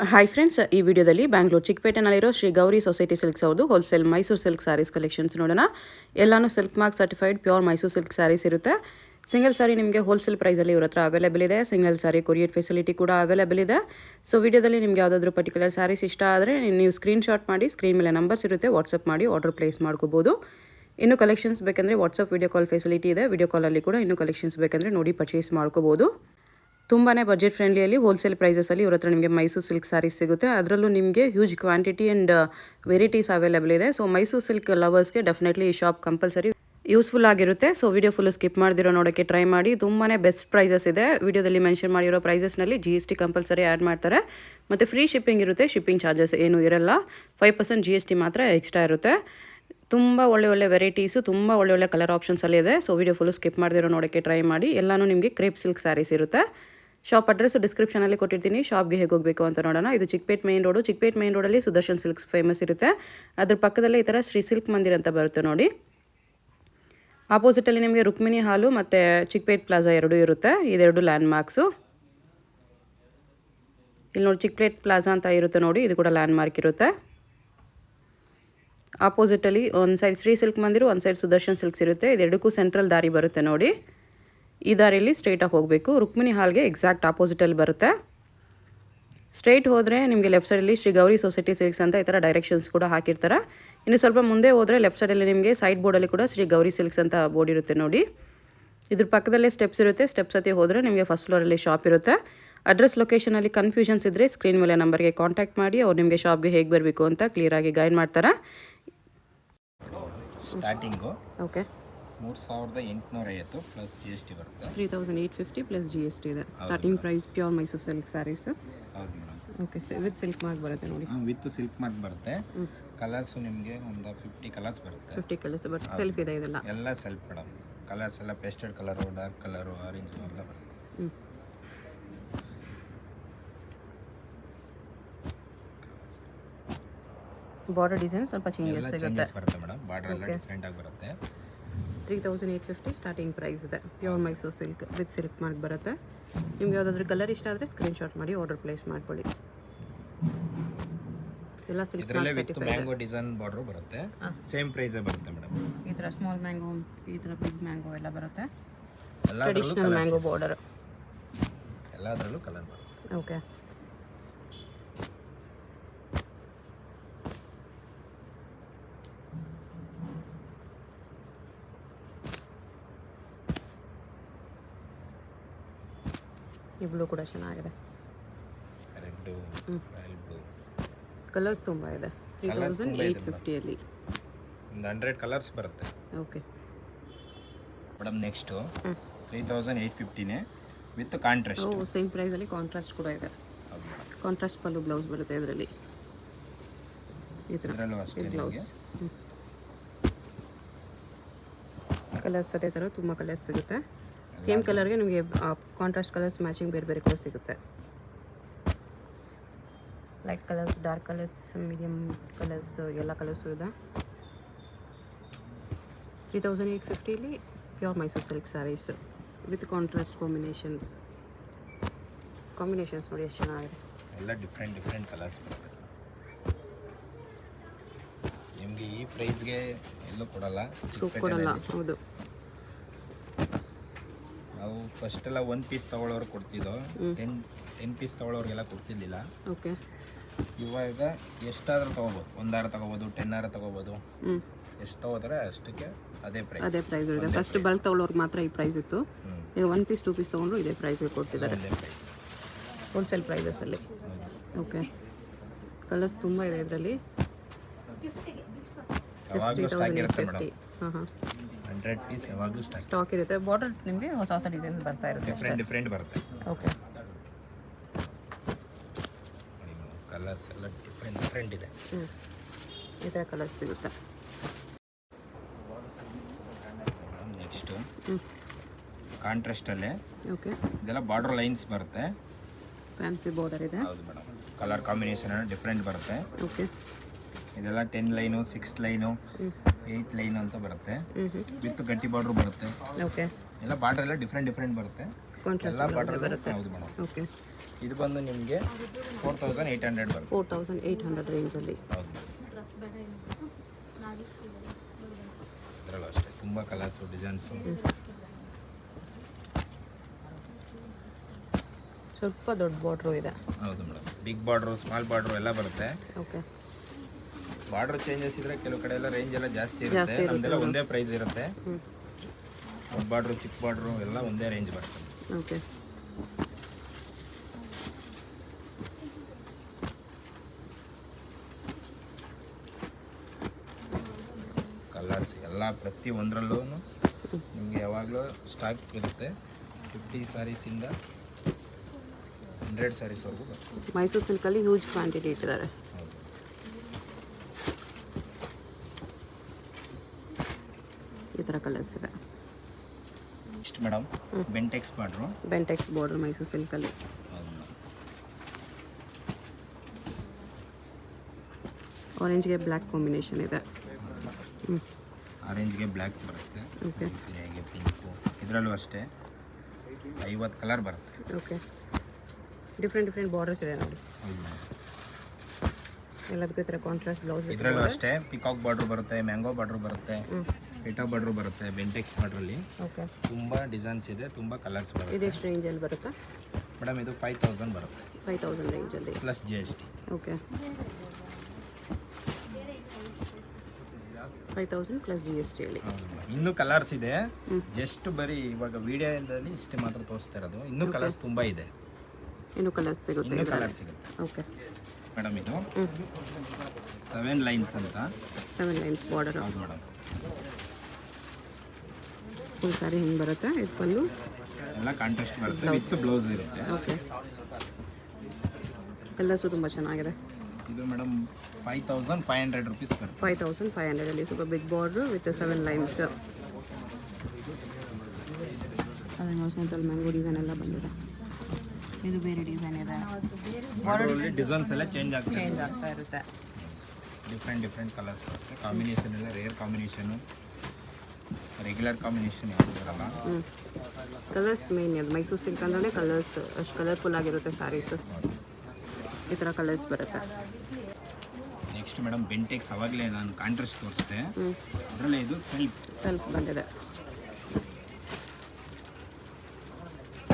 Hi friends, ಈ ವಿಡಿಯೋದಲ್ಲಿ ಬ್ಯಾಂಗ್ಳೂರು ಚಿಕ್ಕಪೇಟೆನಲ್ಲಿರೋ ಶ್ರೀ ಗೌರಿ ಸೊಸೈಟಿ ಸಿಲ್ಕ್ಸ್ ಅವ್ರದ್ದು wholesale Mysore silk saris collections ನೋಡೋಣ. ಎಲ್ಲಾನು silk mark certified pure Mysore silk saris ಇರುತ್ತೆ. ಸಿಂಗಲ್ ಸಾರಿ ನಿಮಗೆ ಹೋಲ್ಸೇಲ್ ಪ್ರೈಸಲ್ಲಿ ಇವ್ರ ಹತ್ರ ಅವೈಲೇಬಲ್ ಇದೆ. ಸಿಂಗಲ್ ಸಾರಿ ಕೊರಿಯರ್ ಫೆಸಿಲಿಟಿ ಕೂಡ ಅವೈಲೇಬಲ್ ಇದೆ. ಸೊ ವಿಡಿಯೋದಲ್ಲಿ ನಿಮಗೆ ಯಾವುದಾದ್ರೂ ಪರ್ಟಿಕ್ಯುಲರ್ ಸ್ಯಾರೀಸ್ ಇಷ್ಟ ಆದರೆ ನೀವು ಸ್ಕ್ರೀನ್ಶಾಟ್ ಮಾಡಿ, ಸ್ಕ್ರೀನ್ ಮೇಲೆ ನಂಬರ್ಸ್ ಇರುತ್ತೆ, ವಾಟ್ಸಪ್ ಮಾಡಿ ಆರ್ಡರ್ ಪ್ಲೇಸ್ ಮಾಡ್ಕೋಬೋದು. ಇನ್ನು ಕಲೆಕ್ಷನ್ಸ್ ಬೇಕಂದರೆ ವಾಟ್ಸಪ್ ವಿಡಿಯೋ ಕಾಲ್ ಫೆಸಿಲಿಟಿ ಇದೆ. ವಿಡಿಯೋ ಕಾಲಲ್ಲಿ ಕೂಡ ಇನ್ನೂ ಕಲೆಕ್ಷನ್ಸ್ ಬೇಕಂದರೆ ನೋಡಿ ಪರ್ಚೇಸ್ ಮಾಡ್ಕೋಬೋದು. ತುಂಬಾ ಬಜೆಟ್ ಫ್ರೆಂಡ್ಲಿಯಲ್ಲಿ ಹೋಲ್ಸೇಲ್ ಪ್ರೈಸಸಲ್ಲಿ ಇವ್ರ ಹತ್ರ ನಿಮಗೆ ಮೈಸೂರು ಸಿಲ್ಕ್ ಸ್ಯಾರೀಸ್ ಸಿಗುತ್ತೆ. ಅದರಲ್ಲೂ ನಿಮಗೆ huge quantity and varieties available ಇದೆ. ಸೊ ಮೈಸೂರು ಸಿಲ್ಕ್ ಲವರ್ಸ್ಗೆ ಡೆಫಿನೆಟ್ಲಿ ಈ ಶಾಪ್ ಕಂಪಲ್ಸರಿ ಯೂಸ್ಫುಲ್ ಆಗಿರುತ್ತೆ. ಸೊ ವಿಡಿಯೋ ಫುಲ್ಲು ಸ್ಕಿಪ್ ಮಾಡ್ದಿರೋ ನೋಡೋಕ್ಕೆ ಟ್ರೈ ಮಾಡಿ. ತುಂಬಾ ಬೆಸ್ಟ್ ಪ್ರೈಸಸ್ ಇದೆ. ವಿಡಿಯೋದಲ್ಲಿ ಮೆನ್ಷನ್ ಮಾಡಿರೋ ಪ್ರೈಸಸ್ನಲ್ಲಿ GST ಕಂಪಲ್ಸರಿ ಆ್ಯಡ್ ಮಾಡ್ತಾರೆ. ಮತ್ತು ಫ್ರೀ ಶಿಪ್ಪಿಂಗ್ ಇರುತ್ತೆ. ಶಿಪ್ಪಿಂಗ್ ಚಾರ್ಜಸ್ ಏನೂ ಇರಲ್ಲ. 5% GST ಮಾತ್ರ ಎಕ್ಸ್ಟ್ರಾ ಇರುತ್ತೆ. ತುಂಬ ಒಳ್ಳೆ ವೆರೈಟೀಸು, ತುಂಬ ಒಳ್ಳೆ ಕಲರ್ ಆಪ್ಷನ್ಸಲ್ಲಿ ಇದೆ. ಸೊ ವಿಡಿಯೋ ಫುಲ್ಲು ಸ್ಕಿಪ್ ಮಾಡ್ದಿರೋ ನೋಡೋಕ್ಕೆ ಟ್ರೈ ಮಾಡಿ. ಎಲ್ಲನೂ ನಿಮಗೆ ಕ್ರೇಪ್ ಸಿಲ್ಕ್ ಸ್ಯಾರೀಸ್ ಇರುತ್ತೆ. ಶಾಪ್ ಅಡ್ರೆಸ್ ಡಿಸ್ಕ್ರಿಪ್ಷನಲ್ಲಿ ಕೊಟ್ಟಿರ್ತೀನಿ. ಶಾಪ್ಗೆ ಹೇಗೆ ಹೋಗಬೇಕು ಅಂತ ನೋಡೋಣ. ಇದು Chickpet main road. Chickpet main ರೋಡಲ್ಲಿ ಸುದರ್ಶನ್ ಸಿಲ್ಕ್ಸ್ ಫೇಮಸ್ ಇರುತ್ತೆ. ಅದ್ರ ಪಕ್ಕದಲ್ಲೇ ಈ ಥರ ಶ್ರೀ ಸಿಲ್ಕ್ ಮಂದಿರ್ ಅಂತ ಬರುತ್ತೆ ನೋಡಿ. ಆಪೋಸಿಟಲ್ಲಿ ನಿಮಗೆ ರುಕ್ಮಿಣಿ ಹಾಲು ಮತ್ತು ಚಿಕ್ಕಪೇಟ್ ಪ್ಲಾಜಾ ಎರಡೂ ಇರುತ್ತೆ. ಇದೆರಡು ಲ್ಯಾಂಡ್ ಮಾರ್ಕ್ಸು. ಇಲ್ಲಿ ನೋಡಿ ಚಿಕ್ಕಪೇಟ್ ಪ್ಲಾಜಾ ಅಂತ ಇರುತ್ತೆ ನೋಡಿ, ಇದು ಕೂಡ ಲ್ಯಾಂಡ್ ಮಾರ್ಕ್ ಇರುತ್ತೆ. ಆಪೋಸಿಟಲ್ಲಿ ಒಂದು ಸೈಡ್ ಶ್ರೀ ಸಿಲ್ಕ್ ಮಂದಿರು, ಒಂದು ಸೈಡ್ ಸುದರ್ಶನ್ ಸಿಲ್ಕ್ಸ್ ಇರುತ್ತೆ. ಇದೆರಡಕ್ಕೂ ಸೆಂಟ್ರಲ್ ದಾರಿ ಬರುತ್ತೆ ನೋಡಿ. ಈ ದಾರಿಯಲ್ಲಿ ಸ್ಟ್ರೈಟಾಗಿ ಹೋಗಬೇಕು. ರುಕ್ಮಿಣಿ ಹಾಲ್ಗೆ ಎಕ್ಸಾಕ್ಟ್ ಆಪೋಸಿಟಲ್ಲಿ ಬರುತ್ತೆ. ಸ್ಟ್ರೈಟ್ ಹೋದರೆ ನಿಮಗೆ ಲೆಫ್ಟ್ ಸೈಡಲ್ಲಿ ಶ್ರೀ ಗೌರಿ ಸೊಸೈಟಿ ಸಿಲ್ಕ್ಸ್ ಅಂತ ಈ ಥರ ಡೈರೆಕ್ಷನ್ಸ್ ಕೂಡ ಹಾಕಿರ್ತಾರೆ. ಇನ್ನು ಸ್ವಲ್ಪ ಮುಂದೆ ಹೋದರೆ ಲೆಫ್ಟ್ ಸೈಡಲ್ಲಿ ನಿಮಗೆ ಸೈಡ್ ಬೋರ್ಡಲ್ಲಿ ಕೂಡ ಶ್ರೀ ಗೌರಿ ಸಿಲ್ಕ್ಸ್ ಅಂತ ಬೋರ್ಡ್ ಇರುತ್ತೆ ನೋಡಿ. ಇದ್ರ ಪಕ್ಕದಲ್ಲೇ ಸ್ಟೆಪ್ಸ್ ಇರುತ್ತೆ. ಸ್ಟೆಪ್ಸ್ ಹತ್ತಿ ಹೋದರೆ ನಿಮಗೆ ಫಸ್ಟ್ ಫ್ಲೋರಲ್ಲಿ ಶಾಪ್ ಇರುತ್ತೆ. ಅಡ್ರೆಸ್ ಲೊಕೇಶನಲ್ಲಿ ಕನ್ಫ್ಯೂಷನ್ಸ್ ಇದ್ದರೆ ಸ್ಕ್ರೀನ್ ಮೇಲೆ ನಂಬರ್ಗೆ ಕಾಂಟ್ಯಾಕ್ಟ್ ಮಾಡಿ. ಅವ್ರು ನಿಮಗೆ ಶಾಪ್ಗೆ ಹೇಗೆ ಬರಬೇಕು ಅಂತ ಕ್ಲಿಯರಾಗಿ ಗೈಡ್ ಮಾಡ್ತಾರೆ. ಸ್ಟಾರ್ಟಿಂಗು ಓಕೆ 3850 ಪ್ಲಸ್ GST ಬರುತ್ತೆ. 3850 ಪ್ಲಸ್ GST ಇದೆ. Starting price pure Mysore silk sarees. ಹೌದು madam. Okay, with silk mark ಬರುತ್ತೆ ನೋಡಿ. ವಿತ್ ಸಿಲ್ಕ್ ಮಾರ್ಕ್ ಬರುತ್ತೆ. ಕಲರ್ಸು ನಿಮಗೆ ಒಂದು 50 ಕಲರ್ಸ್ ಬರುತ್ತೆ. 50 ಕಲರ್ಸ್ ಬಟ್ ಸೆಲ್ಫ್ ಇದೆ ಇದೆಲ್ಲ. ಎಲ್ಲ ಸೆಲ್ಫ್ ಮೇಡಮ್. ಕಲರ್ಸ್ ಎಲ್ಲ pasted colour, dark colour, orange ಎಲ್ಲ ಬರುತ್ತೆ. ಬಾರ್ಡರ್ ಡಿಸೈನ್ ಸ್ವಲ್ಪ ಚೇಂಜಸ್ ಬರುತ್ತೆ ಮೇಡಮ್. ಬಾರ್ಡರ್ ಎಲ್ಲ ಡಿಫ್ರೆಂಟ್ ಆಗಿ ಬರುತ್ತೆ. 3850 ಸ್ಟಾರ್ಟಿಂಗ್ ಪ್ರೈಸ್ ಇದೆ. Pure Mysore silk with silk mark ಬರುತ್ತೆ. ನಿಮ್ಗೆ ಯಾವುದಾದ್ರೂ ಕಲರ್ ಇಷ್ಟ ಆದರೆ ಸ್ಕ್ರೀನ್ಶಾಟ್ ಮಾಡಿ ಆರ್ಡರ್ ಪ್ಲೇಸ್ ಮಾಡ್ಕೊಳ್ಳಿ. ಎಲ್ಲ ಸಿಲ್ಕ್ ಇದರಲ್ಲೇ ವಿತ್ ಮ್ಯಾಂಗೋ ಡಿಸೈನ್ ಬಾರ್ಡರ್ ಬರುತ್ತೆ. ಸೇಮ್ ಪ್ರೈಸ್ ಬರುತ್ತೆ ಮೇಡಮ್. ಈ ಥರ ಸ್ಮಾಲ್ ಮ್ಯಾಂಗೋ, ಈ ಥರ ಬಿಗ್ ಮ್ಯಾಂಗೋ ಎಲ್ಲ ಬರುತ್ತೆ. ಎಲ್ಲದರಲ್ಲೂ ಟ್ರೆಡಿಷನಲ್ ಮ್ಯಾಂಗೋ ಬಾರ್ಡರ್, ಎಲ್ಲದರಲ್ಲೂ ಕಲರ್ ಬರುತ್ತೆ. ಓಕೆ. ಈ ಬ್ಲೂ ಕೂಡ ಚೆನ್ನಾಗಿದೆ. ರೆಡ್ಡು, ರಾಯಲ್ ಬ್ಲೂ, ಕಲರ್ಸ್ ತುಂಬ ಇದೆ. 3850ಅಲ್ಲಿ ಒಂದು 100 ಕಲರ್ಸ್ ಬರುತ್ತೆ. Okay madam. ನೆಕ್ಸ್ಟು 3850ನೇ ವಿತ್ ಕಾಂಟ್ರಾಸ್ಟ್. ಸೇಮ್ ಪ್ರೈಸಲ್ಲಿ ಕಾಂಟ್ರಾಸ್ಟ್ ಕೂಡ ಇದೆ. ಕಾಂಟ್ರಾಸ್ಟ್ ಪಲ್ಲು ಬ್ಲೌಸ್ ಬರುತ್ತೆ ಇದರಲ್ಲಿ. ಈ ಥರ ಬ್ಲೌಸ್ ಕಲರ್ಸ್ ಅದೇ ಥರ ತುಂಬ ಕಲರ್ಸ್ ಸಿಗುತ್ತೆ. ಸೇಮ್ ಕಲರ್ಗೆ ನಿಮಗೆ ಕಾಂಟ್ರಾಸ್ಟ್ ಕಲರ್ಸ್ ಮ್ಯಾಚಿಂಗ್ ಬೇರೆ ಕಲರ್ ಸಿಗುತ್ತೆ. Light colours, dark colours, medium colours, ಎಲ್ಲ ಕಲರ್ಸು ಇದೆ. 3850ಲಿ pure Mysore silk sarees with contrast combinations ನೋಡಿ ಎಷ್ಟು ಚೆನ್ನಾಗಿದೆ. ಎಲ್ಲ ಡಿಫ್ರೆಂಟ್ ಕಲರ್ಸ್ ಬರುತ್ತೆ. ನಿಮಗೆ ಈ ಪ್ರೈಸ್ಗೆ ಎಲ್ಲೂ ಕೊಡಲ್ಲ. ಹೌದು. ನಾವು ಫಸ್ಟ್ ಎಲ್ಲ 1 ಪೀಸ್ ತೊಗೊಳ್ಳೋರು ಕೊಡ್ತಿದ್ದೋ. 10 ಪೀಸ್ ತೊಗೊಳ್ಳೋರಿಗೆಲ್ಲ ಕೊಡ್ತಿರ್ಲಿಲ್ಲ. ಓಕೆ. ಇವಾಗ ಎಷ್ಟಾದರೂ ತೊಗೋಬೋದು. 1 ಹಾರ ತೊಗೋಬೋದು, 10 ಹಾರ ತೊಗೋಬೋದು. ಎಷ್ಟು ತೊಗೋತಾರೆ ಅಷ್ಟಕ್ಕೆ ಅದೇ ಪ್ರೈಸ್ ಇರುತ್ತೆ. ಫಸ್ಟ್ ಬಲ್ಕ್ ತೊಗೊಳ್ಳೋರ್ಗೆ ಮಾತ್ರ ಈ ಪ್ರೈಸ್ ಇತ್ತು. ಈಗ 1 ಪೀಸ್ 2 ಪೀಸ್ ತೊಗೊಂಡ್ರು ಇದೇ ಪ್ರೈಸ್ಗೆ ಕೊಡ್ತಿದ್ದಾರೆ ಹೋಲ್ಸೇಲ್ ಪ್ರೈಸಸಲ್ಲಿ. ಓಕೆ. ಕಲರ್ಸ್ ತುಂಬ ಇದೆ ಇದರಲ್ಲಿ. ಯಾವಾಗಲೂ ಸ್ಟಾಕ್ ಇರುತ್ತೆ ಮೇಡಮ್. 100 ಪೀಸ್ ಯಾವಾಗಲೂ ಸ್ಟಾಕ್ ಇರುತ್ತೆ. ಬಾರ್ಡರ್ ನಿಮಗೆ ಹೊಸ ಡಿಸೈನ್ ಬರ್ತಾ ಇರುತ್ತೆ. ಡಿಫ್ರೆಂಟ್ ಬರುತ್ತೆ. ಓಕೆ. ಕಲರ್ಸ್ ಎಲ್ಲ ಡಿಫ್ರೆಂಟ್ ಇದೆ. ಈ ಥರ ಕಲರ್ಸ್ ಸಿಗುತ್ತೆ. ನೆಕ್ಸ್ಟು ಕಾಂಟ್ರಾಸ್ಟಲ್ಲೇ. ಓಕೆ. ಇದೆಲ್ಲ ಬಾರ್ಡರ್ ಲೈನ್ಸ್ ಬರುತ್ತೆ. ಫ್ಯಾನ್ಸಿ ಬಾರ್ಡರ್ ಇದೆ. ಹೌದು ಮೇಡಮ್. ಕಲರ್ ಕಾಂಬಿನೇಷನ್ ಡಿಫ್ರೆಂಟ್ ಬರುತ್ತೆ. ಓಕೆ. ಇದೆಲ್ಲ 10 ಲೈನು, 6 ಲೈನು, 8 ಲೈನ್ ಅಂತ ಬರುತ್ತೆ. ವಿತ್ ಗಟ್ಟಿ ಬಾರ್ಡ್ರು ಬರುತ್ತೆ. ಓಕೆ. ಎಲ್ಲ ಬಾರ್ಡರ್ ಎಲ್ಲ ಡಿಫ್ರೆಂಟ್ ಬರುತ್ತೆ. ಎಲ್ಲ ಬಾರ್ಡರ್ ಬರುತ್ತೆ. ಹೌದು ಮೇಡಮ್. ಓಕೆ. ಇದು ಬಂದು ನಿಮಗೆ 4800 ಬರುತ್ತೆ. 4800 ರೇಂಜಲ್ಲಿ. ಹೌದು, ಇದರಲ್ಲೂ ಅಷ್ಟೇ ತುಂಬ ಕಲರ್ಸು ಡಿಸೈನ್ಸು. ಸ್ವಲ್ಪ ದೊಡ್ಡ ಬಾರ್ಡ್ರು ಇದೆ. ಹೌದು madam, big border small border ಎಲ್ಲ ಬರುತ್ತೆ. ಓಕೆ, ಬಾರ್ಡ್ರ್ ಚೇಂಜಸ್ ಇದ್ರೆ ಕೆಲವು ಕಡೆ ಎಲ್ಲ ರೇಂಜ್ ಎಲ್ಲ ಜಾಸ್ತಿ ಇರುತ್ತೆ. ನಮ್ದೆಲ್ಲ ಒಂದೇ ಪ್ರೈಸ್ ಇರುತ್ತೆ. ದೊಡ್ಡ ಬಾರ್ಡ್ರು ಚಿಕ್ಕ ಬಾರ್ಡ್ರು ಎಲ್ಲ ಒಂದೇ ರೇಂಜ್ ಬರ್ತದೆ. ಓಕೆ, ಕಲರ್ಸ್ ಎಲ್ಲ ಪ್ರತಿ ಒಂದರಲ್ಲೂ ನಿಮಗೆ ಯಾವಾಗಲೂ ಸ್ಟಾಕ್ ಇರುತ್ತೆ. 50 ಸ್ಯಾರೀಸಿಂದ 100 ಸ್ಯಾರೀಸ್ವರೆಗೂ ಬರುತ್ತೆ. ಮೈಸೂರು ಸಿಲ್ಕಲ್ಲಿ ಹ್ಯೂಜ್ ಕ್ವಾಂಟಿಟಿ ಇಟ್ಟಿದ್ದಾರೆ. ಹೌದು, ಈ ಥರ ಕಲರ್ಸ್ ಇದೆ. ಇಷ್ಟು madam Bentex border. Bentex border Mysore ಸಿಲ್ಕಲ್ಲಿ. ಹೌದು ಮೇಡಮ್, ಆರೆಂಜ್ಗೆ ಬ್ಲ್ಯಾಕ್ ಕಾಂಬಿನೇಷನ್ ಇದೆ. ಆರೆಂಜ್ಗೆ ಬ್ಲ್ಯಾಕ್ ಬರುತ್ತೆ. ಓಕೆ, ಹಾಗೆ ಪಿಂಕು. ಇದರಲ್ಲೂ ಅಷ್ಟೇ 50 ಕಲರ್ ಬರುತ್ತೆ. ಓಕೆ, ಡಿಫ್ರೆಂಟ್ ಬಾರ್ಡರ್ಸ್ ಇದೆ ನೋಡಿ. ಹೌದು ಮೇಡಮ್, ಎಲ್ಲದಕ್ಕೂ ಈ ಥರ ಕಾಂಟ್ರಾಸ್ಟ್ ಬ್ಲೌಸ್. ಇದರಲ್ಲೂ ಅಷ್ಟೇ ಪಿಕಾಕ್ ಬಾರ್ಡ್ರು ಬರುತ್ತೆ, ಮ್ಯಾಂಗೋ ಬಾರ್ಡ್ರು ಬರುತ್ತೆ, ಪೀಟಾ ಬಾರ್ಡ್ರು ಬರುತ್ತೆ. ಬೆಂಟೆಕ್ಸ್ ಬಾರ್ಡ್ರಲ್ಲಿ ಓಕೆ, ತುಂಬ ಡಿಸೈನ್ಸ್ ಇದೆ, ತುಂಬ ಕಲರ್ಸ್ ಬರುತ್ತೆ. ಇದು ಎಷ್ಟು ರೇಂಜಲ್ಲಿ ಬರುತ್ತಾ? ಮೇಡಮ್ ಇದು 5000 ಬರುತ್ತೆ 5000 ರೇಂಜಲ್ಲಿ. Plus GST. ಓಕೆ, 5000 ಪ್ಲಸ್ GSTಯಲ್ಲಿ. ಇನ್ನೂ ಕಲರ್ಸ್ ಇದೆ. ಜಸ್ಟ್ ಬರೀ ಇವಾಗ ವಿಡಿಯೋದಲ್ಲಿ ಇಷ್ಟೇ ಮಾತ್ರ ತೋರಿಸ್ತಾ ಇರೋದು. ಇನ್ನೂ ಕಲರ್ಸ್ ತುಂಬ ಇದೆ. ಇನ್ನೂ ಕಲರ್ಸ್ ಸಿಗುತ್ತೆ. ಇನ್ನೂ ಕಲರ್ ಸಿಗುತ್ತೆ. ಓಕೆ ಮೇಡಮ್, ಇದು 7 ಲೈನ್ಸ್ ಅಂತ. 7 ಲೈನ್ಸ್ ಬಾರ್ಡರ್. ಹೌದು ಮೇಡಮ್, ಫುಲ್ ಸ್ಯಾರಿ ಹಿಂಗೆ ಬರುತ್ತೆ. ಇದು ಬಂದು ಎಲ್ಲ ಕಾಂಟ್ರಾಸ್ಟ್ ಬರುತ್ತೆ, ವಿತ್ ಬ್ಲೌಸ್ ಇರುತ್ತೆ. ಓಕೆ, ಕಲರ್ಸು ತುಂಬ ಚೆನ್ನಾಗಿದೆ. ಇದು ಮೇಡಮ್ 5500 ರುಪೀಸ್ ಬರುತ್ತೆ. 5500ಅಲ್ಲಿ ಸ್ವಲ್ಪ ಬಿಗ್ ಬಾರ್ಡ್ರು ವಿತ್ 7 ಲೈನ್ಸ್. ಅದನ್ನು ಸೆಂಟ್ರಲ್ ಮ್ಯಾಂಗೋ ಡಿಸೈನ್ ಎಲ್ಲ ಬಂದಿದೆ. ಇದು ಬೇರೆ ಡಿಸೈನ್ ಇದೆ. ಬಾರ್ಡರಲ್ಲಿ ಡಿಸೈನ್ಸ್ ಎಲ್ಲ ಚೇಂಜ್ ಆಗ್ತಾ ಇರುತ್ತೆ. ಡಿಫ್ರೆಂಟ್ ಕಲರ್ಸ್ ಬರುತ್ತೆ. ಕಾಂಬಿನೇಷನ್ ಎಲ್ಲ ರೇರ್ ಕಾಂಬಿನೇಷನು, ರೆಗ್ಯುಲರ್ ಕಾಂಬಿನೇಷನ್ ಯಾವುದು ಬರಲ್ಲ. ಕಲರ್ಸ್ ಮೇನ್ ಅದು ಮೈಸೂರು ಸಿಲ್ಕ್ ಅಂದ್ರೆ ಕಲರ್ಸ್ ಅಷ್ಟು ಕಲರ್ಫುಲ್ ಆಗಿರುತ್ತೆ ಸ್ಯಾರೀಸ್. ಈ ಥರ ಕಲರ್ಸ್ ಬರುತ್ತೆ. ನೆಕ್ಸ್ಟ್ ಮೇಡಮ್ ಬೆಂಟೆಕ್ಸ್, ಅವಾಗಲೇ ನಾನು ಕಾಂಟ್ರಾಸ್ಟ್ ತೋರಿಸಿದೆ. ಅದರಲ್ಲೇ ಇದು ಸೆಲ್ಫ್ ಬಂದಿದೆ.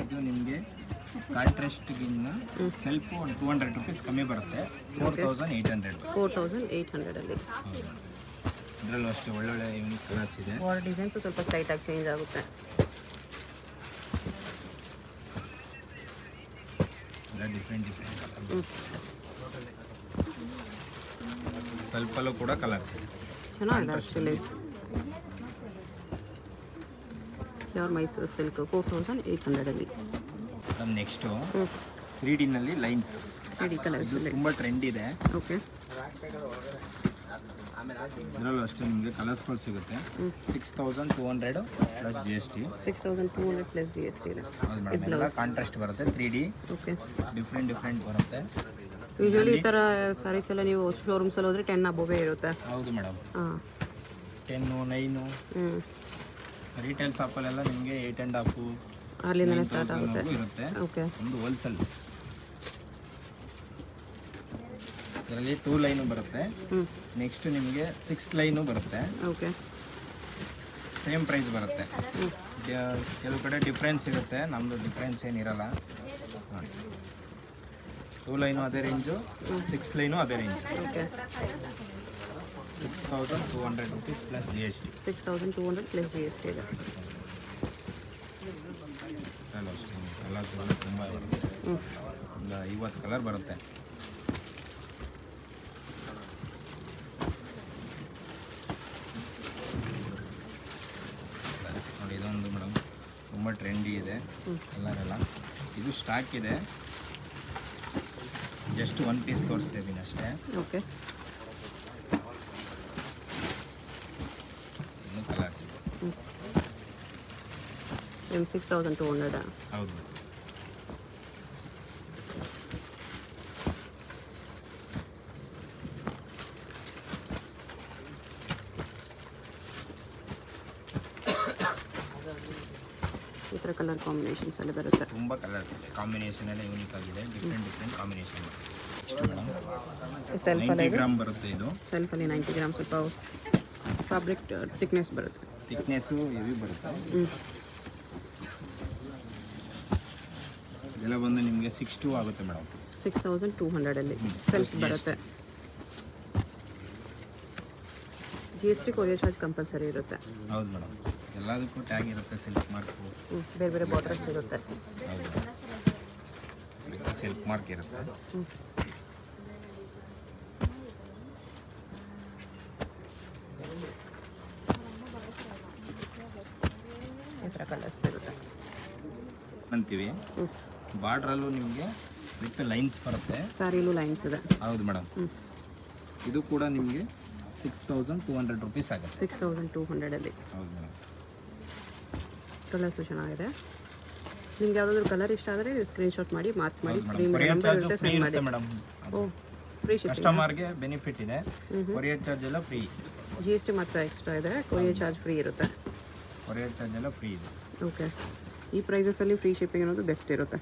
ಇದು ನಿಮಗೆ ಕಾಂಟ್ರಾಸ್ಟ್ಗಿನ್ನ ಸೆಲ್ಫ್ ಒಂದು 200 ರುಪೀಸ್ ಕಮ್ಮಿ ಬರುತ್ತೆ. 4800. 4800ಅಲ್ಲಿ. ಇದರಲ್ಲೂ ಅಷ್ಟೇ ಒಳ್ಳೊಳ್ಳೆ ಯೂನಿಕ್ ಕಲರ್ಸ್ ಇದೆ. ಬಾರ್ಡರ್ ಡಿಸೈನ್ಸು ಸ್ವಲ್ಪ ಸ್ಲೈಟಾಗಿ ಚೇಂಜ್ ಆಗುತ್ತೆ. ಎಲ್ಲ ಡಿಫ್ರೆಂಟ್ ಕಲರ್. ಸ್ವಲ್ಪಲ್ಲೂ ಕೂಡ ಕಲರ್ಸ್ ಇದೆ. ಚೆನ್ನಾಗಿದೆ ಆ್ಯಕ್ಚುಲಿ. ಪ್ಯೂರ್ ಮೈಸೂರು ಸಿಲ್ಕ್ 4800ಅಲ್ಲಿ. ನಮ್ಮ ನೆಕ್ಸ್ಟು 3Dನಲ್ಲಿ ಲೈನ್ಸ್. 3D ಕಲರ್ಸ್ ತುಂಬ ಟ್ರೆಂಡ್ ಇದೆ. ಓಕೆ, ಇದರಲ್ಲೂ ಅಷ್ಟೇ ನಿಮಗೆ ಕಲರ್ಸ್ಗಳು ಸಿಗುತ್ತೆ. 6200 ಪ್ಲಸ್ GST. 6200 ಪ್ಲಸ್ GST ಇದೆ. ಹೌದು ಮೇಡಮ್, ಎಲ್ಲ ಕಾಂಟ್ರಾಸ್ಟ್ ಬರುತ್ತೆ. 3D ಓಕೆ, ಡಿಫ್ರೆಂಟ್ ಬರುತ್ತೆ. ಯೂಶ್ವಲಿ ಈ ಥರ ಸ್ಯಾರೀಸ್ ಎಲ್ಲ ನೀವು ಶೋರೂಮ್ಸಲ್ಲಿ ಹೋದರೆ 10 ಅಬೋವೇ ಇರುತ್ತೆ. ಹೌದು ಮೇಡಮ್, ಹಾಂ 10, 9. ರಿಟೇಲ್ ಶಾಪಲ್ಲೆಲ್ಲ ನಿಮಗೆ 8.5 ಅಲ್ಲಿಂದನೇ ಸ್ಟಾರ್ಟ್ ಆಗುತ್ತೆ. ಇರುತ್ತೆ. ಓಕೆ, ಒಂದು ಹೋಲ್ಸೇಲ್. ಇದರಲ್ಲಿ 2 ಲೈನು ಬರುತ್ತೆ. ನೆಕ್ಸ್ಟ್ ನಿಮಗೆ 6 ಲೈನು ಬರುತ್ತೆ. ಓಕೆ, ಸೇಮ್ ಪ್ರೈಸ್ ಬರುತ್ತೆ. ಕೆಲವು ಕಡೆ ಡಿಫ್ರೆನ್ಸ್ ಇರುತ್ತೆ, ನಮ್ಮದು ಡಿಫ್ರೆನ್ಸ್ ಏನಿರಲ್ಲ. 2 ಲೈನು ಅದೇ ರೇಂಜು, 6 ಲೈನು ಅದೇ range. Okay, 6200 rupees plus GST. 6200 plus GST ಇದೆ. ಕಲರ್ಸ್ ತುಂಬ ಬರುತ್ತೆ. ಒಂದು 50 ಕಲರ್ ಬರುತ್ತೆ. ನೋಡಿ, ಇದೊಂದು ಮೇಡಮ್ ತುಂಬ ಟ್ರೆಂಡಿ ಇದೆ ಕಲರೆಲ್ಲ. ಇದು ಸ್ಟಾಕ್ ಇದೆ. ಜಸ್ಟ್ 1 ಪೀಸ್ ತೋರಿಸ್ತಾ ಇದ್ದೀನಿ ಅಷ್ಟೇ. ಓಕೆ, ಇನ್ನೂ ಕಲರ್ಸ್ ಇದೆ. 6200. ಹೌದು, ಈ ಥರ ಕಲರ್ ಕಾಂಬಿನೇಷನ್ಸ್ ಎಲ್ಲ ಬರುತ್ತೆ. ತುಂಬ ಕಲರ್ಸ್ ಇದೆ, ಕಾಂಬಿನೇಷನ್ ಎಲ್ಲ ಯೂನಿಕ್ ಆಗಿದೆ, ಡಿಫ್ರೆಂಟ್ ಕಾಂಬಿನೇಷನ್. ಮೇಡಮ್ ಸೆಲ್ಫಲ್ಲಿ 90 ಗ್ರಾಮ್ ಬರುತ್ತೆ ಇದು. ಸೆಲ್ಫಲ್ಲಿ 90 ಗ್ರಾಮ್, ಸ್ವಲ್ಪ ಫ್ಯಾಬ್ರಿಕ್ ಥಿಕ್ನೆಸ್ ಬರುತ್ತೆ, ಥಿಕ್ನೆಸ್ಸು ಹೆವಿ ಬರುತ್ತೆ. ಇದೆಲ್ಲ ಬಂದು ನಿಮಗೆ 6,200 ಆಗುತ್ತೆ ಮೇಡಮ್. 6,200 ಸೆಲ್ಫ್ ಬರುತ್ತೆ. GST ಕೊರಿಯರ್ ಚಾರ್ಜ್ ಕಂಪಲ್ಸರಿ ಇರುತ್ತೆ. ಹೌದು ಮೇಡಮ್, ಎಲ್ಲದಕ್ಕೂ ಟ್ಯಾಗ್ ಇರುತ್ತೆ, ಸಿಲ್ಕ್ ಮಾರ್ಕು. ಬೇರೆ ಬೇರೆ ಬಾರ್ಡರ್ಸ್ ಇರುತ್ತೆ. ಹೌದು, ಸಿಲ್ಕ್ ಮಾರ್ಕ್ ಇರುತ್ತೆ. ಈ ಥರ ಕಲರ್ಸ್ ಇರುತ್ತೆ ಅಂತೀವಿ. ಬಾರ್ಡ್ರಲ್ಲೂ ನಿಮಗೆ ವಿತ್ ಲೈನ್ಸ್ ಬರುತ್ತೆ, ಸ್ಯಾರಿಲೂ ಲೈನ್ಸ್ ಇದೆ. ಹೌದು ಮೇಡಮ್. ಇದು ಕೂಡ ನಿಮಗೆ 6,200 ರುಪೀಸ್ ಆಗುತ್ತೆ. 6,200 ಹೌದು ಮೇಡಮ್. ಕಲರ್ಸು ಚೆನ್ನಾಗಿದೆ. ನಿಮ್ಗೆ ಯಾವುದಾದ್ರೂ ಕಲರ್ ಇಷ್ಟ ಆದರೆ ಸ್ಕ್ರೀನ್ಶಾಟ್ ಮಾಡಿ ಮಾರ್ಕ್ ಮಾಡಿ ಕೊರಿಯರ್ ಚಾರ್ಜ್ ಫ್ರೀ ಇರುತ್ತೆ ಮೇಡಮ್. ಓ, ಫ್ರೀ ಶಿಪ್ಪಿಂಗ್. ಕಸ್ಟಮರ್ಗೆ ಬೆನಿಫಿಟ್ ಇದೆ, ಕೊರಿಯರ್ ಚಾರ್ಜ್ ಎಲ್ಲ ಫ್ರೀ. GST ಮಾತ್ರ ಎಕ್ಸ್ಟ್ರಾ ಇದೆ, ಕೊರಿಯರ್ ಚಾರ್ಜ್ ಫ್ರೀ ಇರುತ್ತೆ. ಕೊರಿಯರ್ ಚಾರ್ಜ್ ಎಲ್ಲ ಫ್ರೀ ಇದೆ. ಓಕೆ, ಈ ಪ್ರೈಸಸಲ್ಲಿ ಫ್ರೀ ಶಿಪ್ಪಿಂಗ್ ಅನ್ನೋದು ಬೆಸ್ಟ್ ಇರುತ್ತೆ.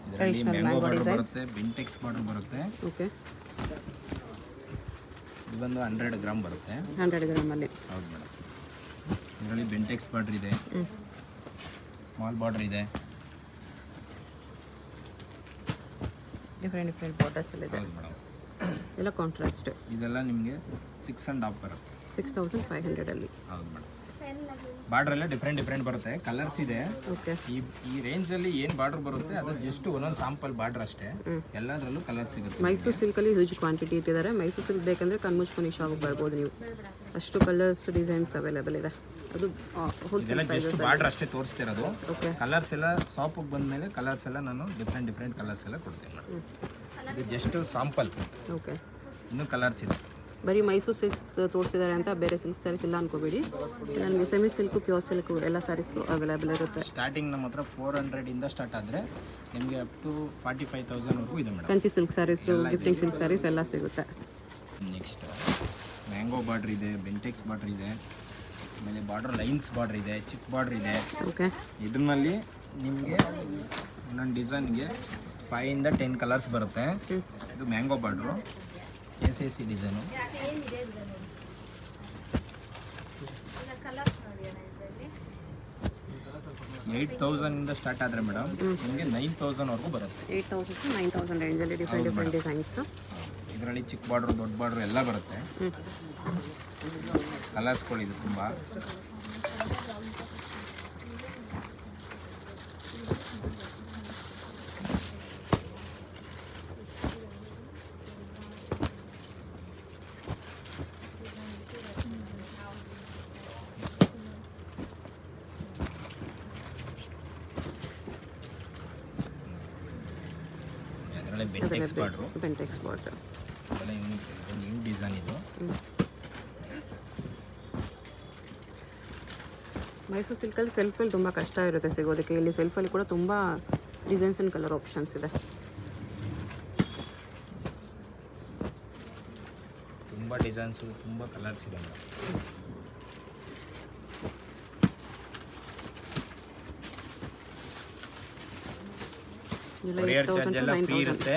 ಇದರಲ್ಲಿ ಮ್ಯಾಂಗೋ ಬಾರ್ಡರ್ ಬರುತ್ತೆ, ಬಿಂಟೆಕ್ಸ್ ಬಾರ್ಡರ್ ಬರುತ್ತೆ. ಓಕೆ, ಇದೊಂದು 100 ಗ್ರಾಮ್ ಬರುತ್ತೆ. 100 ಗ್ರಾಮಲ್ಲಿ. ಹೌದು ಮೇಡಮ್. ಇದರಲ್ಲಿ ಬೆಂಟೆಕ್ಸ್ ಬಾರ್ಡರ್ ಇದೆ, ಸ್ಮಾಲ್ ಬಾರ್ಡರ್ ಇದೆ. ಡಿಫ್ರೆಂಟ್ ಬಾರ್ಡರ್ಸ್ ಎಲ್ಲ ಇದೆ. ಹೌದು ಮೇಡಮ್. ಎಲ್ಲ ಕಾಂಟ್ರಾಸ್ಟ್. ಇದೆಲ್ಲ ನಿಮಗೆ 6.5 ಬರುತ್ತೆ. 6,500. ಹೌದು ಮೇಡಮ್. ಬಾರ್ಡರ್ ಎಲ್ಲ ಡಿಫ್ರೆಂಟ್ ಬರುತ್ತೆ, ಕಲರ್ಸ್ ಇದೆ. ಓಕೆ, ಈ ರೇಂಜಲ್ಲಿ ಏನು ಬಾರ್ಡರ್ ಬರುತ್ತೆ ಅದು ಜಸ್ಟ್ ಒಂದೊಂದು ಸ್ಯಾಂಪಲ್ ಬಾರ್ಡರ್ ಅಷ್ಟೇ, ಎಲ್ಲದರಲ್ಲೂ ಕಲರ್ ಸಿಗುತ್ತೆ. ಮೈಸೂರು ಸಿಲ್ಕಲ್ಲಿ ಹ್ಯೂಜ್ ಕ್ವಾಂಟಿಟಿ ಇಟ್ಟಿದ್ದಾರೆ. ಮೈಸೂರು ಸಿಲ್ಕ್ ಬೇಕಂದರೆ ಕಣ್ಮುಚ್ಕೊಂಡು ಶಾಪಿಗೆ ಬರ್ಬೋದು ನೀವು, ಅಷ್ಟು ಕಲರ್ಸ್ ಡಿಸೈನ್ಸ್ ಅವೈಲೇಬಲ್ ಇದೆ. ಅದು ಇದೆಲ್ಲ ಜಸ್ಟ್ ಬಾರ್ಡರ್ ಅಷ್ಟೇ ತೋರಿಸ್ತಿರೋದು. ಓಕೆ, ಕಲರ್ಸ್ ಎಲ್ಲ ಶಾಪಿಗೆ ಬಂದಮೇಲೆ ಕಲರ್ಸ್ ಎಲ್ಲ ನಾನು ಡಿಫ್ರೆಂಟ್ ಕಲರ್ಸ್ ಎಲ್ಲ ಕೊಡ್ತೀನಿ ಮೇಡಮ್. ಇದು ಜಸ್ಟ್ ಸ್ಯಾಂಪಲ್, ಓಕೆ. ಇನ್ನೂ ಕಲರ್ಸ್ ಇದೆ. ಬರೀ ಮೈಸೂರು ಸಿಲ್ಕ್ಸ್ ತೋರಿಸಿದ್ದಾರೆ ಅಂತ ಬೇರೆ ಸಿಲ್ಕ್ ಸ್ಯಾರೀಸ್ ಇಲ್ಲ ಅನ್ಕೋಬೇಡಿ. ನನಗೆ ಸೆಮಿ ಸಿಲ್ಕು, ಪ್ಯೂರ್ ಸಿಲ್ಕು ಎಲ್ಲ ಸ್ಯಾರೀಸ್ಗೂ ಅವೈಲೇಬಲ್ ಇರುತ್ತೆ. ಸ್ಟಾರ್ಟಿಂಗ್ ನಮ್ಮ ಹತ್ರ 400 ಸ್ಟಾರ್ಟ್ ಆದರೆ ನಿಮಗೆ ಅಪ್ ಟು 45,000ವರೆಗೂ ಇದೆ madam. Kanchi silk saris, gifting silk saris ಎಲ್ಲ ಸಿಗುತ್ತೆ. ನೆಕ್ಸ್ಟ್ ಮ್ಯಾಂಗೋ ಬಾರ್ಡ್ರ್ ಇದೆ, ಬೆಂಟೆಕ್ಸ್ ಬಾರ್ಡ್ರ್ ಇದೆ, ಆಮೇಲೆ ಬಾರ್ಡರ್ ಲೈನ್ಸ್ ಬಾರ್ಡ್ರ್ ಇದೆ, ಚಿಕ್ಕ ಬಾರ್ಡ್ರ್ ಇದೆ. ಓಕೆ, ಇದರಲ್ಲಿ ನಿಮಗೆ ಒಂದೊಂದು ಡಿಸೈನ್ಗೆ 5 ಇಂದ 10 ಕಲರ್ಸ್ ಬರುತ್ತೆ. ಇದು mango border, ACC design. 8,000 start ಆದರೆ ಮೇಡಮ್ ನಿಮಗೆ 9,000ವರೆಗೂ ಬರುತ್ತೆ. 8,000 to 9,000 ರೇಂಜಲ್ಲಿ ಡಿಫ್ರೆಂಟ್ ಡಿಸೈನ್ಸು. ಇದರಲ್ಲಿ ಚಿಕ್ಕ ಬಾರ್ಡ್ರು, ದೊಡ್ಡ ಬಾರ್ಡ್ರು ಎಲ್ಲ ಬರುತ್ತೆ. ಕಲರ್ಸ್ಗಳಿದೆ ತುಂಬ. ಅದರಲ್ಲಿ ಬೆಂಟೆಕ್ಸ್ ಬಾರ್ಡ್ರು, ಬೆಂಟೆಕ್ಸ್ ಬಾರ್ಡರ್ ಅದೆಲ್ಲ ಯೂನಿಕ್, ನ್ಯೂ ಡಿಸೈನ್ ಇದು. ಮೈಸೂರು ಸಿಲ್ಕಲ್ಲಿ ಸೆಲ್ಫಲ್ಲಿ ತುಂಬ ಕಷ್ಟ ಇರುತ್ತೆ ಸಿಗೋದಕ್ಕೆ. ಇಲ್ಲಿ ಸೆಲ್ಫಲ್ಲಿ ಕೂಡ ತುಂಬ ಡಿಸೈನ್ಸ್ ಆ್ಯಂಡ್ ಕಲರ್ ಆಪ್ಷನ್ಸ್ ಇದೆ. ತುಂಬ ಡಿಸೈನ್ಸು, ತುಂಬ ಕಲರ್ಸ್ ಇದೆ ಮೇಡಮ್. ಕೊರಿಯರ್ ಚಾರ್ಜ್ ಎಲ್ಲ ಫ್ರೀ ಇರುತ್ತೆ,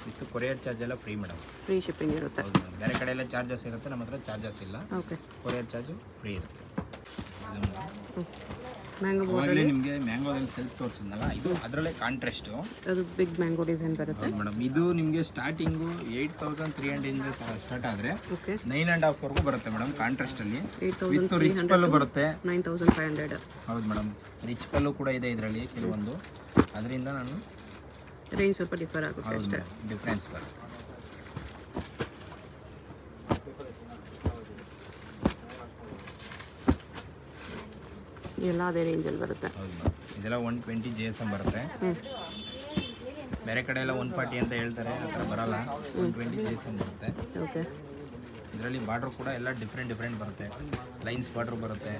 ವಿತ್ ಕೊರಿಯರ್ ಚಾರ್ಜ್ ಎಲ್ಲ ಫ್ರೀ ಮೇಡಮ್. ಫ್ರೀ ಶಿಪ್ಪಿಂಗ್ ಇರುತ್ತೆ. ಹೌದು ಮೇಡಮ್. ಬೇರೆ ಕಡೆ ಎಲ್ಲ ಚಾರ್ಜಸ್ ಇರುತ್ತೆ, ನಮ್ಮ ಹತ್ರ ಚಾರ್ಜಸ್ ಇಲ್ಲ. ಓಕೆ, ಕೊರಿಯರ್ ಚಾರ್ಜು ಫ್ರೀ ಇರುತ್ತೆ. ಮ್ಯಾಂಗೋ ಅವಾಗಲೇ ನಿಮಗೆ ಮ್ಯಾಂಗೋದಲ್ಲಿ ಸೆಲ್ಫ್ ತೋರಿಸಿದ್ನಲ್ಲ, ಇದು ಅದರಲ್ಲೇ ಕಾಂಟ್ರಾಸ್ಟು. ಅದು ಬಿಗ್ ಮ್ಯಾಂಗೋ ಡಿಸೈನ್ ಬರುತ್ತೆ. ಹೌದು ಮೇಡಮ್. ಇದು ನಿಮಗೆ ಸ್ಟಾರ್ಟಿಂಗು 8,300 ಸ್ಟಾರ್ಟ್ ಆದರೆ ಓಕೆ, 9.5ವರೆಗೂ ಬರುತ್ತೆ ಮೇಡಮ್. ಕಾಂಟ್ರಾಸ್ಟಲ್ಲಿ 8,300 ವಿತ್ ರಿಚ್ ಪಲ್ಲು ಬರುತ್ತೆ. 9,500. ಹೌದು ಮೇಡಮ್. ರಿಚ್ ಪಲ್ಲು ಕೂಡ ಇದೆ ಇದರಲ್ಲಿ ಕೆಲವೊಂದು, ಅದರಿಂದ ನಾನು ರೇಂಜ್ ಸ್ವಲ್ಪ ಡಿಫರ್ ಆಗುತ್ತೆ ಹೌದು ಅಷ್ಟೇ. ಡಿಫ್ರೆನ್ಸ್ ಬರುತ್ತೆ. ಎಲ್ಲ ಅದೇ ರೇಂಜಲ್ಲಿ ಬರುತ್ತೆ. ಹೌದು ಮೇಡಮ್. ಇದೆಲ್ಲ 120 GSM ಬರುತ್ತೆ. ಬೇರೆ ಕಡೆ ಎಲ್ಲ 140 ಅಂತ ಹೇಳ್ತಾರೆ, ಆ ಥರ ಬರಲ್ಲ. 120 GSM ಬರುತ್ತೆ. ಓಕೆ, ಇದರಲ್ಲಿ ಬಾರ್ಡ್ರ್ ಕೂಡ ಎಲ್ಲ ಡಿಫ್ರೆಂಟ್ ಬರುತ್ತೆ. ಲೈನ್ಸ್ ಬಾರ್ಡ್ರ್ ಬರುತ್ತೆ.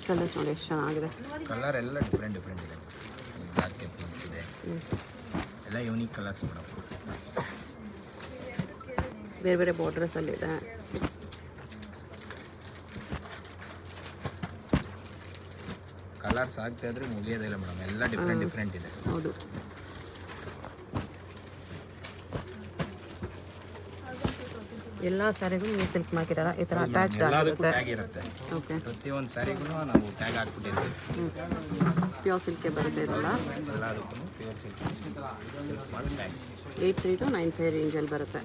ಕಲರ್ಸ್ ನೋಡಿ ಎಷ್ಟು ಚೆನ್ನಾಗಿದೆ. ಕಲರ್ ಎಲ್ಲ ಡಿಫ್ರೆಂಟ್ ಇದೆ. ಬ್ಲ್ಯಾಕ್ ಪಿಂಕ್ ಇದೆ, ಎಲ್ಲ ಯೂನಿಕ್ ಕಲರ್ಸ್ ಮೇಡಮ್. ಬೇರೆ ಬೇರೆ ಬಾರ್ಡರ್ಸಲ್ಲಿದೆ. ಕಲರ್ಸ್ ಆಗ್ತಾ ಇದ್ರೆ ಮುಗಿಯೋದಿಲ್ಲ ಮೇಡಮ್, ಎಲ್ಲ ಡಿಫ್ರೆಂಟ್ ಇದೆ. ಹೌದು. ಎಲ್ಲ ಸ್ಯಾರಿಗೂ ನೀವು ಸಿಲ್ಕ್ ಮಾರ್ಕಿರಲ್ಲ, ಈ ಥರ ಅಟ್ಯಾಚ್ಡ್ ಎಲ್ಲದಕ್ಕೂ ಆಗಿರುತ್ತೆ. ಟ್ಯಾಗ್ ಇರುತ್ತೆ. ಓಕೆ. ಪ್ರತಿಯೊಂದು ಸ್ಯಾರಿಗೂ ನಾವು ಟ್ಯಾಗ್ ಹಾಕ್ಬಿಟ್ಟಿರ್ತೀವಿ. ಪ್ಯೂರ್ ಸಿಲ್ಕೆ ಬರುತ್ತೆ ಇದೆಲ್ಲ. ಎಲ್ಲದಕ್ಕೂ ಪ್ಯೂರ್ ಸಿಲ್ಕ್ ಮಾಡಿ ಟ್ಯಾಗ್. 83-95 ರೇಂಜಲ್ಲಿ ಬರುತ್ತೆ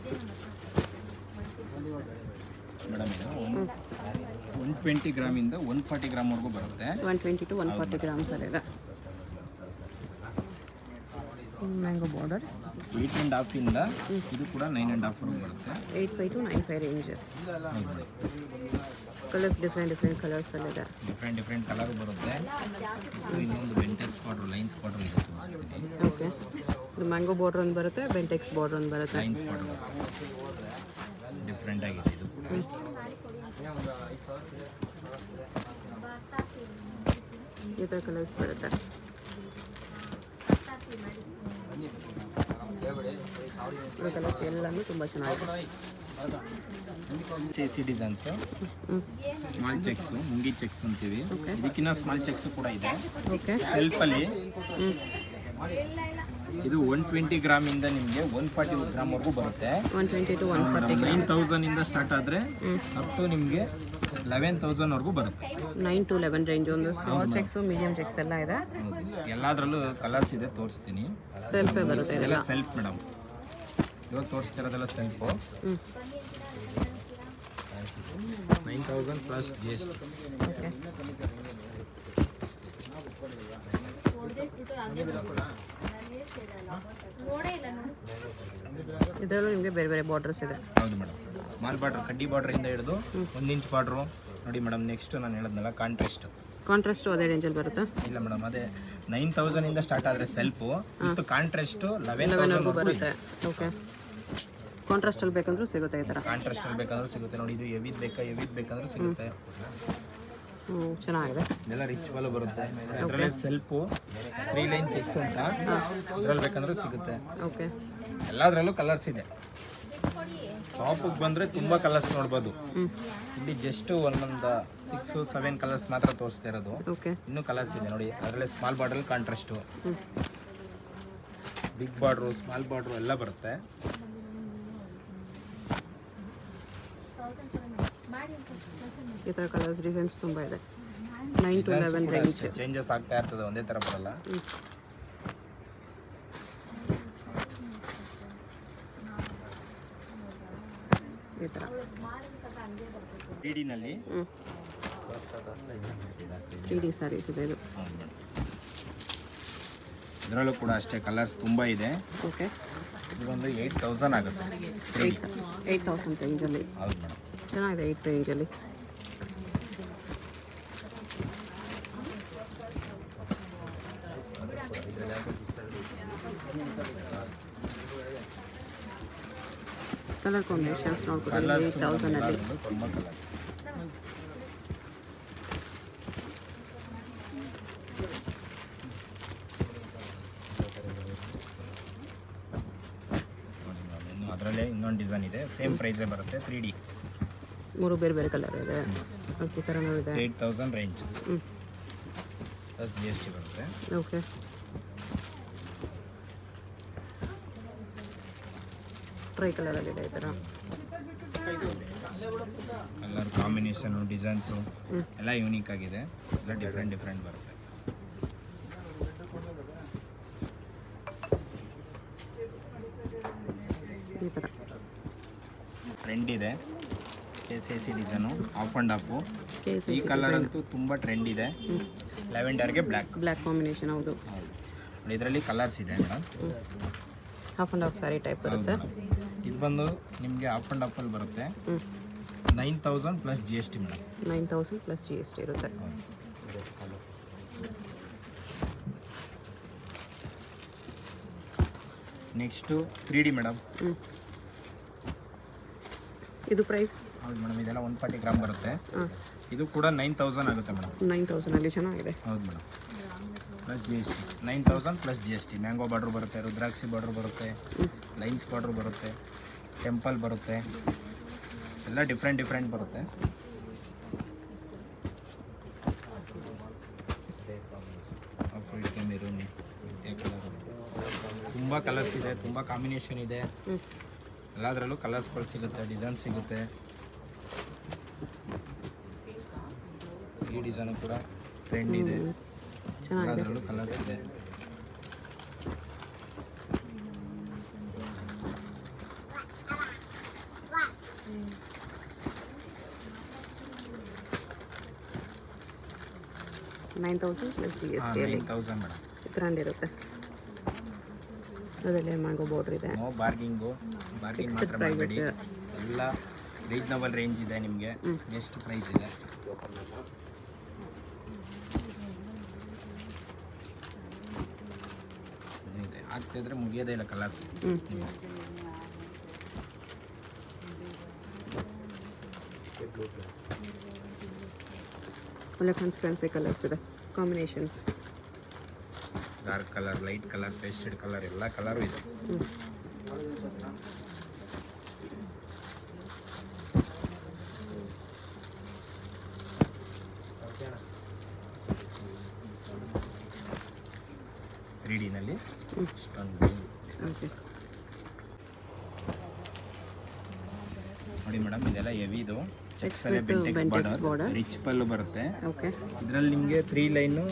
ಮೇಡಮ್. ಇದು 120 ಗ್ರಾಮಿಂದ 140 ಗ್ರಾಮ್ವರೆಗೂ ಬರುತ್ತೆ. 120 to 140 ಗ್ರಾಮ್ಸಲ್ಲಿ ಇದೆ. ಮ್ಯಾಂಗೋ ಬಾರ್ಡರ್ 8.5 ಇಂದ ಇದು ಕೂಡ 9.5 ವರೆಗೂ ಬರುತ್ತೆ. 85 to 95 ರೇಂಜ್. ಕಲರ್ಸ್ ಡಿಫ್ರೆಂಟ್ ಕಲರ್ಸಲ್ಲಿದೆ. ಡಿಫ್ರೆಂಟ್ ಕಲರ್ ಬರುತ್ತೆ. ಇನ್ನೊಂದು ಬೆಂಟೆಕ್ಸ್ ಬಾರ್ಡ್ರು, ಲೈನ್ಸ್ ಬಾರ್ಡ್ರು ಇದೆ ತೋರಿಸ್ತೀನಿ. ಓಕೆ. ಇದು ಮ್ಯಾಂಗೋ ಬಾರ್ಡರ್ ಒಂದು ಬರುತ್ತೆ, ಬೆಂಟೆಕ್ಸ್ ಬಾರ್ಡರ್ ಒಂದು ಬರುತ್ತೆ. ಲೈನ್ಸ್ ಬಾರ್ಡ್ರು ಡಿಫ್ರೆಂಟ್ ಆಗಿದೆ ಇದು. ಈ ಥರ ಕಲರ್ಸ್ ಬರುತ್ತೆ. ಕಲರ್ಸ್ ಎಲ್ಲನೂ ತುಂಬ ಚೆನ್ನಾಗಿದೆ. ಸೇಸಿ ಡಿಸೈನ್ಸ್, ಸ್ಮಾಲ್ ಚೆಕ್ಸ್, ಮುಂಗಿ ಚೆಕ್ಸ್ ಅಂತೀವಿ. ಇದಕ್ಕಿಂತ ಸ್ಮಾಲ್ ಚೆಕ್ಸ್ ಕೂಡ ಇದೆ. ಓಕೆ. ಸೆಲ್ಫಲ್ಲಿ ಇದು 120 ಗ್ರಾಮಿಂದ ನಿಮಗೆ 140 ಗ್ರಾಮ್ವರೆಗೂ ಬರುತ್ತೆ. 120 to 140 9,000 ಇಂದ ಸ್ಟಾರ್ಟ್ ಆದರೆ ಅಪ್ ಟು ನಿಮಗೆ 11,000 ವರೆಗೂ ಬರುತ್ತೆ. 9 to 11 ರೇಂಜ್. ಒಂದು ಸ್ಮಾಲ್ ಚೆಕ್ಸು, ಮೀಡಿಯಂ ಚೆಕ್ಸ್ ಎಲ್ಲ ಇದೆ. ಎಲ್ಲದರಲ್ಲೂ ಕಲರ್ಸ್ ಇದೆ, ತೋರಿಸ್ತೀನಿ. ಸೆಲ್ಫೇ ಬರುತ್ತೆ ಇದೆಲ್ಲ. ಸೆಲ್ಫ್ ಮೇಡಮ್, ಇವಾಗ ತೋರಿಸ್ತಿರೋದೆಲ್ಲ ಸೆಲ್ಫು. 9,000 plus GST. ಓಕೆ. ಇದರಲ್ಲೂ ನಿಮಗೆ ಬೇರೆ ಬೇರೆ ಬಾರ್ಡರ್ಸ್ ಇದೆ. ಹೌದು ಮೇಡಮ್. ಸ್ಮಾಲ್ ಬಾರ್ಡ್ರ್, ಕಡ್ಡಿ ಬಾರ್ಡ್ರಿಂದ ಹಿಡಿದು 1 ಇಂಚ್ ಬಾರ್ಡ್ರು ನೋಡಿ ಮೇಡಮ್. ನೆಕ್ಸ್ಟ್ ನಾನು ಹೇಳಿದ್ನಲ್ಲ ಕಾಂಟ್ರಾಸ್ಟು ಅದೇ ರೇಂಜಲ್ಲಿ ಬರುತ್ತಾ? ಇಲ್ಲ ಮೇಡಮ್, ಅದೇ 9,000 ಇಂದ ಸ್ಟಾರ್ಟ್ ಆದರೆ ಸೆಲ್ಫು, ಮತ್ತು ಕಾಂಟ್ರಾಸ್ಟು 11,000 ಬರುತ್ತೆ. ಓಕೆ. ಕಾಂಟ್ರಾಸ್ಟಲ್ಲಿ ಬೇಕಂದ್ರೂ ಸಿಗುತ್ತೆ ಈ ಥರ. ಕಾಂಟ್ರಾಸ್ಟಲ್ಲಿ ಬೇಕಂದ್ರೂ ಸಿಗುತ್ತೆ ನೋಡಿ. ಇದು ಹೆವಿದ್ ಬೇಕಂದ್ರೂ ಸಿಗುತ್ತೆ. ಚೆನ್ನಾಗಿದೆ. ಇದೆಲ್ಲ ರಿಚುವಲ್ ಬರುತ್ತೆ. ಅದರಲ್ಲೇ ಸೆಲ್ಫು 3 ಲೈನ್ ಚೆಕ್ಸ್ ಅಂತ, ಅದರಲ್ಲಿ ಬೇಕಂದ್ರೂ ಸಿಗುತ್ತೆ. ಓಕೆ. ಎಲ್ಲದರಲ್ಲೂ ಕಲರ್ಸ್ ಇದೆ. ಶಾಪಿಗೆ ಬಂದರೆ ತುಂಬ ಕಲರ್ಸ್ ನೋಡ್ಬೋದು. ಇಲ್ಲಿ ಜಸ್ಟ್ ಒಂದೊಂದು 6-7 ಕಲರ್ಸ್ ಮಾತ್ರ ತೋರಿಸ್ತಾ ಇರೋದು. ಓಕೆ. ಇನ್ನೂ ಕಲರ್ಸ್ ಇದೆ ನೋಡಿ. ಅದರಲ್ಲೇ ಸ್ಮಾಲ್ ಬಾರ್ಡ್ರಲ್ಲಿ contrast, big border, small border ಎಲ್ಲ ಬರುತ್ತೆ. ಈ ಥರ ಕಲರ್ಸ್ ಡಿಸೈನ್ಸ್ ತುಂಬ ಇದೆ. 9 to 11 ರೇಂಜ್. ಚೇಂಜಸ್ ಆಗ್ತಾ ಇರ್ತದೆ, ಒಂದೇ ಥರ ಬರಲ್ಲ. ಈ ಥರ 3Dನಲ್ಲಿ 3D ಸ್ಯಾರೀಸ್ ಇದೆ ಇದು. ಇದರಲ್ಲೂ ಕೂಡ ಅಷ್ಟೇ ಕಲರ್ಸ್ ತುಂಬ ಇದೆ. ಓಕೆ. ಇದೊಂದು 8,000 ಆಗುತ್ತೆ. 8,000 ರೇಂಜಲ್ಲಿ. ಹೌದು ಮೇಡಮ್. ಚೆನ್ನಾಗಿದೆ 8 ರೇಂಜಲ್ಲಿ. Colour combinations ನೋಡ್ಕೊಡಿ. 8,000ಅಲ್ಲಿ ತುಂಬ ಕಲರ್ಸ್. ಅದರಲ್ಲೇ ಇನ್ನೊಂದು ಡಿಸೈನ್ ಇದೆ, ಸೇಮ್ ಪ್ರೈಸೇ ಬರುತ್ತೆ. 3D 3 ಬೇರೆ ಬೇರೆ ಕಲರ್ ಇದೆ. ಈ ಥರನೂ ಇದೆ. 8,000 ರೇಂಜ್ ಪ್ಲಸ್ GST ಬರುತ್ತೆ. ಓಕೆ. ಟ್ರೈ ಕಲರಲ್ಲಿದೆ ಈ ಥರ. ಕಲರ್ ಕಾಂಬಿನೇಷನು, ಡಿಸೈನ್ಸು ಎಲ್ಲ ಯೂನಿಕ್ ಆಗಿದೆ. ಎಲ್ಲ ಡಿಫ್ರೆಂಟ್ ಬರುತ್ತೆ. ಈ ಥರ ಟ್ರೆಂಡ್ ಇದೆ. KCC design, half and half. KCC ಈ ಕಲರ್ ಅಂತೂ ತುಂಬ ಟ್ರೆಂಡ್ ಇದೆ. ಲ್ಯಾವೆಂಡರ್ಗೆ ಬ್ಲ್ಯಾಕ್ ಕಾಂಬಿನೇಷನ್. ಹೌದು. ಇದರಲ್ಲಿ ಕಲರ್ಸ್ ಇದೆ madam. Half and half sari type ಬರುತ್ತೆ. ಇದು ಬಂದು ನಿಮಗೆ ಆಫ್ ಆ್ಯಂಡ್ ಆಫಲ್ಲಿ ಬರುತ್ತೆ. 9,000 plus GST madam. 9,000 plus GST ಇರುತ್ತೆ. Next 3D madam. ಇದು ಪ್ರೈಸ್? ಹೌದು ಮೇಡಮ್, ಇದೆಲ್ಲ 140 ಗ್ರಾಮ್ ಬರುತ್ತೆ. ಇದು ಕೂಡ 9,000 ಆಗುತ್ತೆ ಮೇಡಮ್. 9,000ಅಲ್ಲಿ ಚೆನ್ನಾಗಿದೆ. ಹೌದು madam. Plus GST 9,000 plus GST. Mango border ಬರುತ್ತೆ, ರುದ್ರಾಕ್ಷಿ ಬಾರ್ಡ್ರ್ ಬರುತ್ತೆ, ಲೈನ್ಸ್ ಬಾರ್ಡ್ರ್ ಬರುತ್ತೆ. ಟೆಂಪಲ್ ಬರುತ್ತೆ, ಎಲ್ಲ ಡಿಫ್ರೆಂಟ್ ಬರುತ್ತೆ. ಮೆರೂನ್ ತುಂಬ ಕಲರ್ಸ್ ಇದೆ, ತುಂಬ ಕಾಂಬಿನೇಷನ್ ಇದೆ. ಎಲ್ಲದರಲ್ಲೂ ಕಲರ್ಸ್ಗಳು ಸಿಗುತ್ತೆ, ಡಿಸೈನ್ ಸಿಗುತ್ತೆ. ಈ ಡಿಸೈನು ಕೂಡ ಟ್ರೆಂಡ್ ಇದೆ, ಎಲ್ಲದರಲ್ಲೂ ಕಲರ್ಸ್ ಇದೆ. $9,000 ಪ್ಲಸ್ GST. 9,000 ಮೇಡಮ್. ಗ್ರ್ಯಾಂಡ್ ಇರುತ್ತೆ. ಅದರಲ್ಲಿ ಮ್ಯಾಂಗೋ ಬಾರ್ಡರ್ ಇದೆ. ನೋ ಬಾರ್ಗಿಂಗ್ ಮಾತ್ರ ಮಾಡಬೇಡಿ. ಎಲ್ಲ ರೀಸನಬಲ್ ರೇಂಜ್ ಇದೆ ನಿಮಗೆ. ಎಷ್ಟು ಪ್ರೈಸ್ ಇದೆ? ಆಗ್ತಿದ್ರೆ ಮುಗಿಯೋದೇ ಇಲ್ಲ ಕಲರ್ಸ್. ಒಳ್ಳೆ ಟ್ರಾನ್ಸ್ಪರೆನ್ಸಿ ಕಲರ್ಸ್ ಇದೆ, combinations. Dark colour, light colour, pastel colour, ಎಲ್ಲ ಕಲರು ಇದೆ. ತ್ರೀ ಡಿನಲ್ಲಿ ಇಷ್ಟೊಂದು ನೋಡಿ ಮೇಡಮ್, ಇದೆಲ್ಲ ಹೆವಿದು ಚೆಕ್ಸ್ ಅಲ್ಲೇ ಬೆಂಟೆಕ್ಸ್ ಬಾರ್ಡರ್, ರಿಚ್ ಪಲ್ಲು ಬರುತ್ತೆ. ಇದರಲ್ಲಿ ನಿಮಗೆ 3 ಲೈನು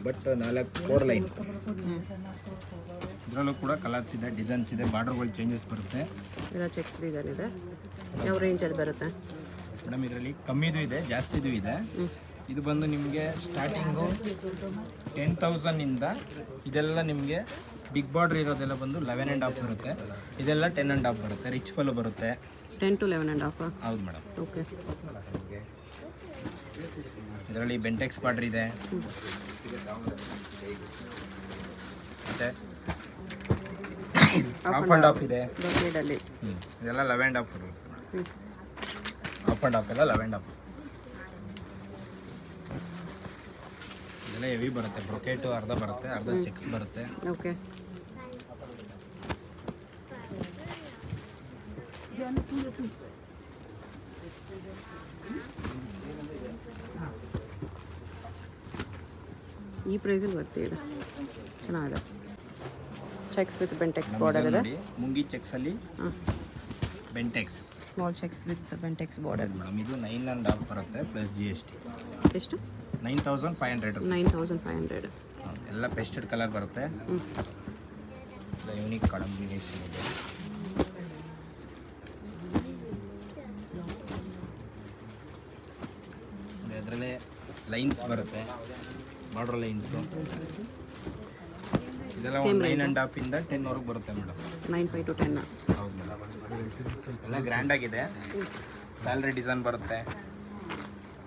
ಬಟ್ 4 ಲೈನ್. ಇದರಲ್ಲೂ ಕೂಡ ಕಲರ್ಸ್ ಇದೆ, ಡಿಸೈನ್ಸ್ ಇದೆ, ಬಾರ್ಡರ್ಗಳು ಚೇಂಜಸ್ ಬರುತ್ತೆ. ಎಲ್ಲ ಚೆಕ್ಸ್ ಡಿಸೈನ್ ಇದೆ. ಯಾವ ರೇಂಜಲ್ಲಿ ಬರುತ್ತೆ ಮೇಡಮ್? ಇದರಲ್ಲಿ ಕಮ್ಮಿದು ಇದೆ, ಜಾಸ್ತಿದು ಇದೆ. ಇದು ಬಂದು ನಿಮಗೆ ಸ್ಟಾರ್ಟಿಂಗು 10,000ಇಂದ ಇದೆಲ್ಲ ನಿಮಗೆ ಬಿಗ್ ಬಾರ್ಡ್ರ್ ಇರೋದೆಲ್ಲ ಬಂದು 11.5 ಬರುತ್ತೆ. ಇದೆಲ್ಲ 10.5 ಬರುತ್ತೆ. ರಿಚ್ ಪಲ್ಲು ಬರುತ್ತೆ. 10 to 11.5. ಹೌದು ಮೇಡಮ್. ಓಕೆ. ಇದರಲ್ಲಿ ಬೆಂಟೆಕ್ಸ್ ಬಾರ್ಡ್ರ್ ಇದೆ, ಮತ್ತು ಹಾಫ್ ಆ್ಯಂಡ್ ಹಾಫ್ ಇದೆ. ಇದೆಲ್ಲ 11.5 ಬರುತ್ತೆ. ಹಾಫ್ ಆ್ಯಂಡ್ ಹಾಫ್ ಎಲ್ಲ 11.5. ಇದೆಲ್ಲ ಹೆವಿ ಬರುತ್ತೆ. ಬ್ರೊಕೆಟು ಅರ್ಧ ಬರುತ್ತೆ, ಅರ್ಧ ಚೆಕ್ಸ್ ಬರುತ್ತೆ. ಓಕೆ. ಈ ಪ್ರೈಸಲ್ಲಿ ಬರ್ತಿದೆ, ಚೆನ್ನಾಗಿದೆ. ಚೆಕ್ಸ್ ವಿತ್ ಬೆಂಟೆಕ್ಸ್ ಬಾರ್ಡರ್ ಇದೆ. ಮುಂಗಿ ಚೆಕ್ಸಲ್ಲಿ Bentex, small checks with Bentex border. Madam ಇದು 9.5 ಬರುತ್ತೆ ಪ್ಲಸ್ GST. ಎಷ್ಟು? 9,500. 9,500. ಎಲ್ಲ ಪೇಸ್ಟೆಡ್ ಕಲರ್ ಬರುತ್ತೆ. ಯೂನಿಕ್ ಕಾಂಬಿನೇಷನ್ ಇದೆ. ಅದರಲ್ಲೇ ಲೈನ್ಸ್ ಬರುತ್ತೆ, ಬಾರ್ಡರ್ ಲೈನ್ಸು. ಇದೆಲ್ಲ 9.5ಇಂದ 10ವರೆಗೆ ಬರುತ್ತೆ ಮೇಡಮ್. 9.5 to 10. ಹೌದು ಮೇಡಮ್. ಎಲ್ಲ ಗ್ರ್ಯಾಂಡ್ ಆಗಿದೆ. ಸ್ಯಾಲ್ರಿ ಡಿಸೈನ್ ಬರುತ್ತೆ,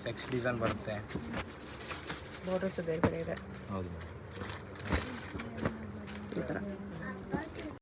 ಚೆಕ್ಸ್ ಡಿಸೈನ್ ಬರುತ್ತೆ, ಬಾರ್ಡರ್ಸ್ ಬೇರೆ ಬೇರೆ ಇದೆ. ಹೌದು ಈ ಥರ